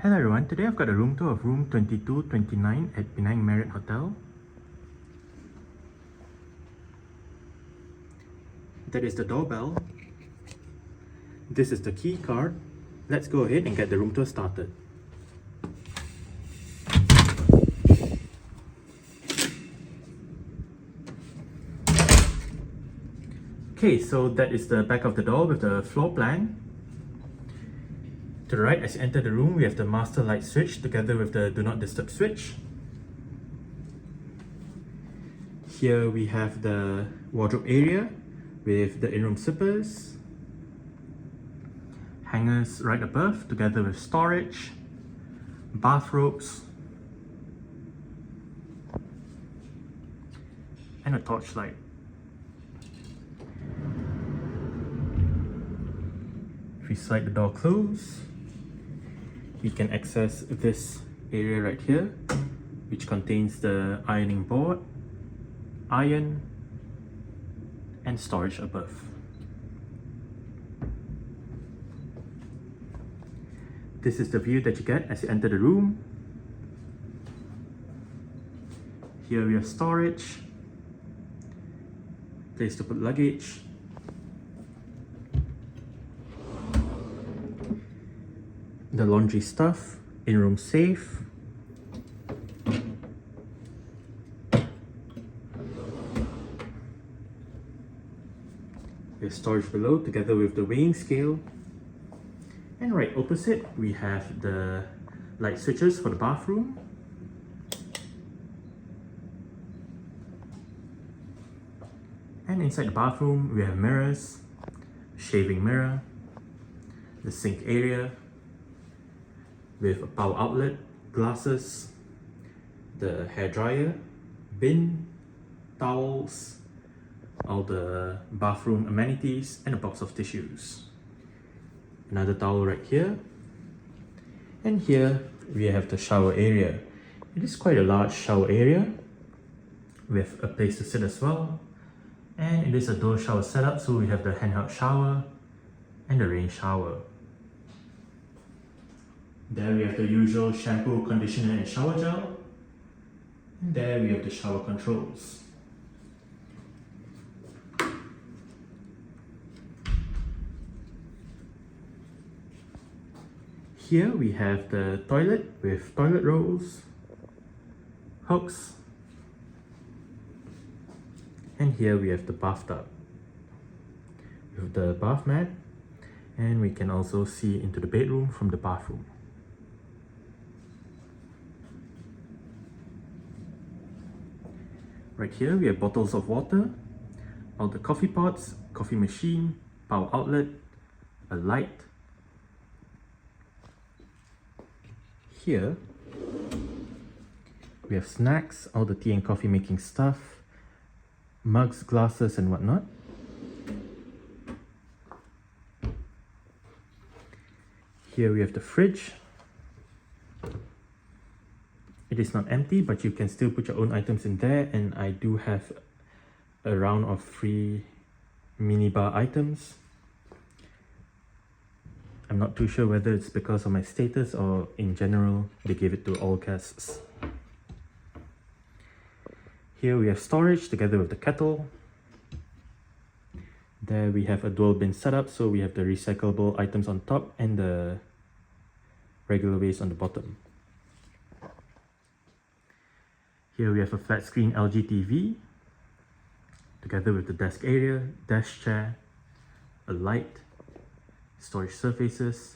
Hello everyone, today I've got a room tour of room 2229 at Penang Marriott Hotel. That is the doorbell. This is the key card. Let's go ahead and get the room tour started. Okay, so that is the back of the door with the floor plan. To the right, as you enter the room, we have the master light switch together with the do not disturb switch. Here we have the wardrobe area with the in-room zippers, hangers right above together with storage, bathrobes, and a torchlight. If we slide the door closed, we can access this area right here, which contains the ironing board, iron, and storage above. This is the view that you get as you enter the room. Here we have storage, place to put luggage, the laundry stuff, in-room safe, there's storage below together with the weighing scale, and right opposite we have the light switches for the bathroom, and inside the bathroom we have mirrors, shaving mirror, the sink area with a power outlet, glasses, the hairdryer, bin, towels, all the bathroom amenities, and a box of tissues. Another towel right here. And here we have the shower area. It is quite a large shower area with a place to sit as well. And it is a dual shower setup, so we have the handheld shower and the rain shower. There we have the usual shampoo, conditioner, and shower gel. And there we have the shower controls. Here we have the toilet with toilet rolls, hooks, and here we have the bathtub with the bath mat, and we can also see into the bedroom from the bathroom. Right here we have bottles of water, all the coffee pots, coffee machine, power outlet, a light. Here we have snacks, all the tea and coffee making stuff, mugs, glasses, and whatnot. Here we have the fridge. It is not empty, but you can still put your own items in there, and I do have a round of free minibar items. I'm not too sure whether it's because of my status or in general they give it to all guests. Here we have storage together with the kettle. There we have a dual bin setup, so we have the recyclable items on top and the regular waste on the bottom. Here we have a flat screen LG TV together with the desk area, desk chair, a light, storage surfaces,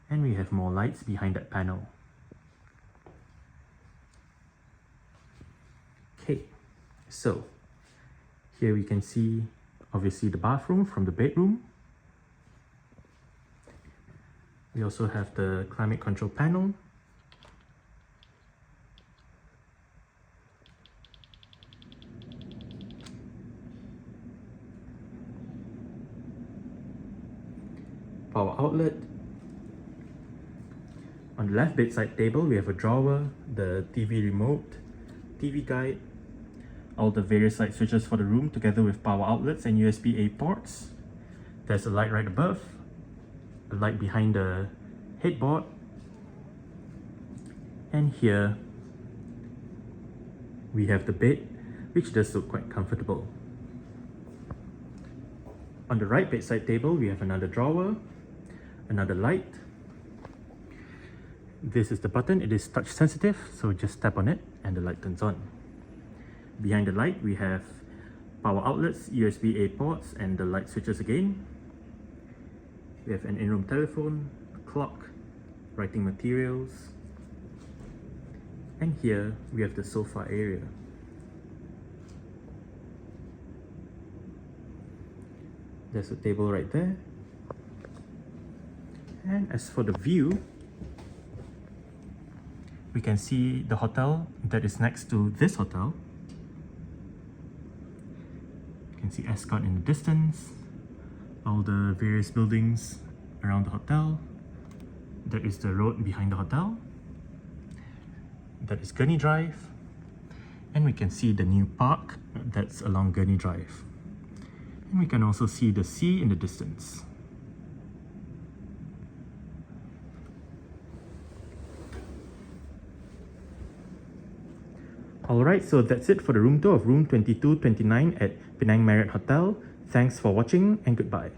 and we have more lights behind that panel. Okay, so here we can see obviously the bathroom from the bedroom. We also have the climate control panel. Power outlet. On the left bedside table, we have a drawer, the TV remote, TV guide, all the various light switches for the room together with power outlets and USB-A ports. There's a light right above, a light behind the headboard, And here we have the bed, which does look quite comfortable. On the right bedside table, we have another drawer, another light. This is the button. It is touch sensitive, so just tap on it and the light turns on. Behind the light, we have power outlets, USB-A ports, and the light switches again. We have an in-room telephone, a clock, writing materials, and here we have the sofa area. There's a table right there. And as for the view, we can see the hotel that is next to this hotel. You can see Ascot in the distance, all the various buildings around the hotel. That is the road behind the hotel. That is Gurney Drive. And we can see the new park that's along Gurney Drive. And we can also see the sea in the distance. Alright, so that's it for the room tour of room 2229 at Penang Marriott Hotel. Thanks for watching and goodbye.